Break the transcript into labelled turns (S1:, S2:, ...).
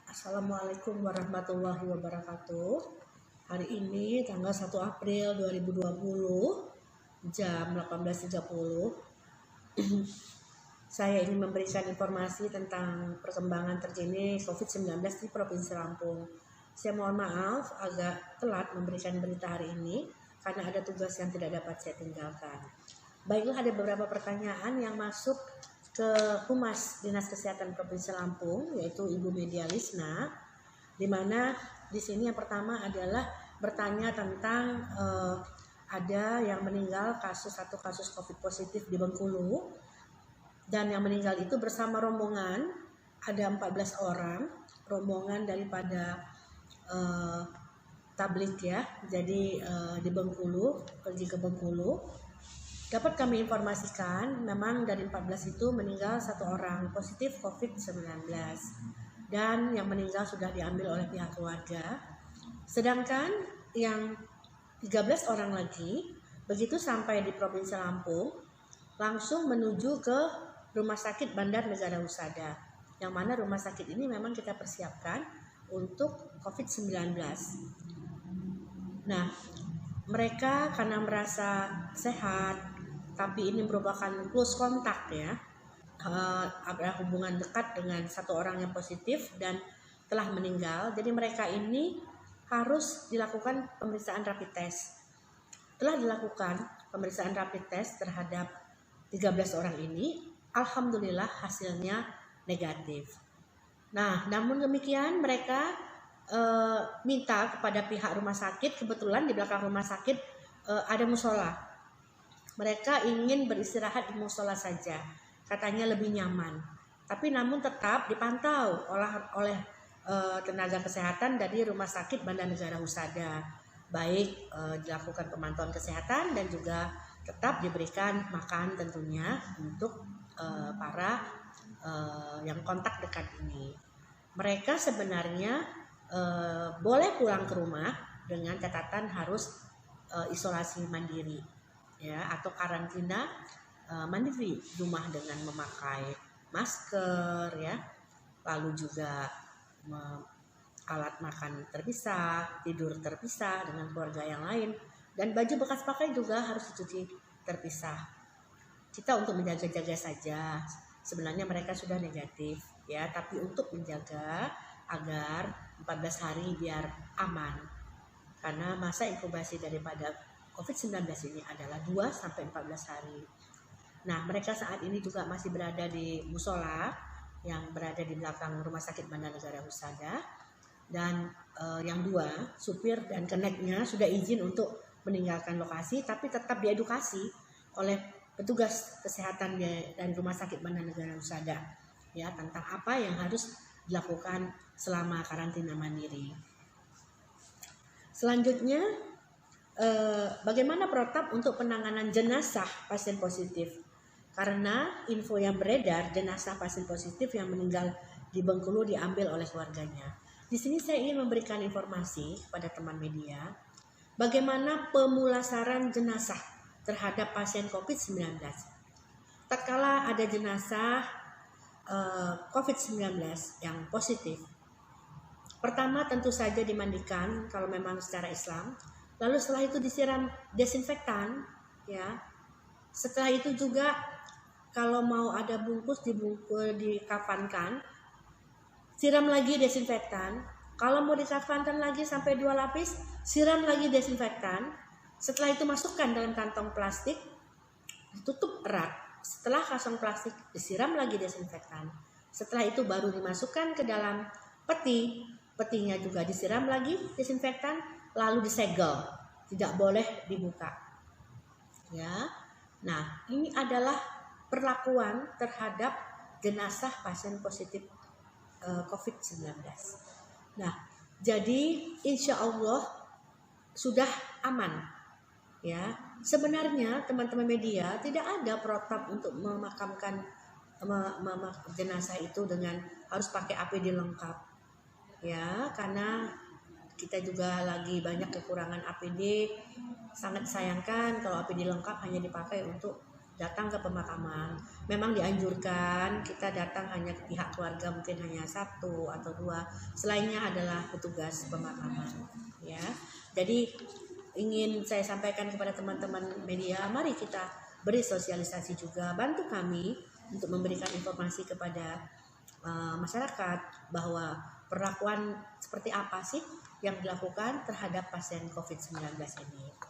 S1: Assalamualaikum warahmatullahi wabarakatuh. Hari ini tanggal 1 April 2020 jam 18.30 saya ingin memberikan informasi tentang perkembangan terkini COVID-19 di Provinsi Lampung. Saya mohon maaf agak telat memberikan berita hari ini karena ada tugas yang tidak dapat saya tinggalkan. Baiklah, ada beberapa pertanyaan yang masuk ke Humas Dinas Kesehatan Provinsi Lampung, yaitu Ibu Media Lisna, di mana di sini yang pertama adalah bertanya tentang ada yang meninggal satu kasus COVID positif di Bengkulu, dan yang meninggal itu bersama rombongan ada 14 orang, rombongan daripada tablik ya, jadi di Bengkulu, pergi ke Bengkulu. Dapat kami informasikan memang dari 14 itu meninggal satu orang positif COVID-19 dan yang meninggal sudah diambil oleh pihak keluarga. Sedangkan yang 13 orang lagi begitu sampai di Provinsi Lampung langsung menuju ke Rumah Sakit Bandar Negara Husada, yang mana rumah sakit ini memang kita persiapkan untuk COVID-19. Nah, mereka karena merasa sehat, tapi ini merupakan close kontak ya, ada hubungan dekat dengan satu orang yang positif dan telah meninggal. Jadi mereka ini harus dilakukan pemeriksaan rapid test. Telah dilakukan pemeriksaan rapid test terhadap 13 orang ini, alhamdulillah hasilnya negatif. Nah, namun demikian mereka minta kepada pihak rumah sakit, kebetulan di belakang rumah sakit ada musola. Mereka ingin beristirahat di musola saja, katanya lebih nyaman. Tapi namun tetap dipantau oleh tenaga kesehatan dari Rumah Sakit Bandar Negara Husada. Baik dilakukan pemantauan kesehatan dan juga tetap diberikan makan tentunya untuk para yang kontak dekat ini. Mereka sebenarnya boleh pulang ke rumah dengan catatan harus isolasi mandiri ya, atau karantina mandiri di rumah dengan memakai masker ya, lalu juga alat makan terpisah, tidur terpisah dengan keluarga yang lain, dan baju bekas pakai juga harus dicuci terpisah. Kita untuk menjaga-jaga saja. Sebenarnya mereka sudah negatif ya, tapi untuk menjaga agar 14 hari biar aman, karena masa inkubasi daripada COVID-19 ini adalah 2-14 hari. Nah, mereka saat ini juga masih berada di musola yang berada di belakang Rumah Sakit Bandar Negara Husada, dan yang dua, supir dan keneknya sudah izin untuk meninggalkan lokasi, tapi tetap diedukasi oleh petugas kesehatan dari Rumah Sakit Bandar Negara Husada ya, tentang apa yang harus dilakukan selama karantina mandiri. Selanjutnya, bagaimana protap untuk penanganan jenazah pasien positif? Karena info yang beredar, jenazah pasien positif yang meninggal di Bengkulu diambil oleh keluarganya. Di sini saya ingin memberikan informasi kepada teman media, bagaimana pemulasaran jenazah terhadap pasien COVID-19. Tatkala ada jenazah COVID-19 yang positif, pertama tentu saja dimandikan kalau memang secara Islam. Lalu setelah itu disiram desinfektan ya. Setelah itu juga kalau mau ada bungkus dikafankan, siram lagi desinfektan. Kalau mau dikafankan lagi sampai 2 lapis, siram lagi desinfektan. Setelah itu masukkan dalam kantong plastik, ditutup erat. Setelah kantong plastik disiram lagi desinfektan. Setelah itu baru dimasukkan ke dalam peti. Petinya juga disiram lagi desinfektan, lalu disegel, tidak boleh dibuka ya. Nah, ini adalah perlakuan terhadap jenazah pasien positif COVID-19. Nah, jadi insya Allah sudah aman ya. Sebenarnya teman-teman media tidak ada protap untuk memakamkan jenazah itu dengan harus pakai APD lengkap ya, karena kita juga lagi banyak kekurangan APD. Sangat disayangkan kalau APD lengkap hanya dipakai untuk datang ke pemakaman. Memang dianjurkan kita datang hanya ke pihak keluarga, mungkin hanya 1 atau 2, selainnya adalah petugas pemakaman ya. Jadi ingin saya sampaikan kepada teman-teman media, mari kita beri sosialisasi juga, bantu kami untuk memberikan informasi kepada masyarakat bahwa perlakuan seperti apa sih yang dilakukan terhadap pasien COVID-19 ini.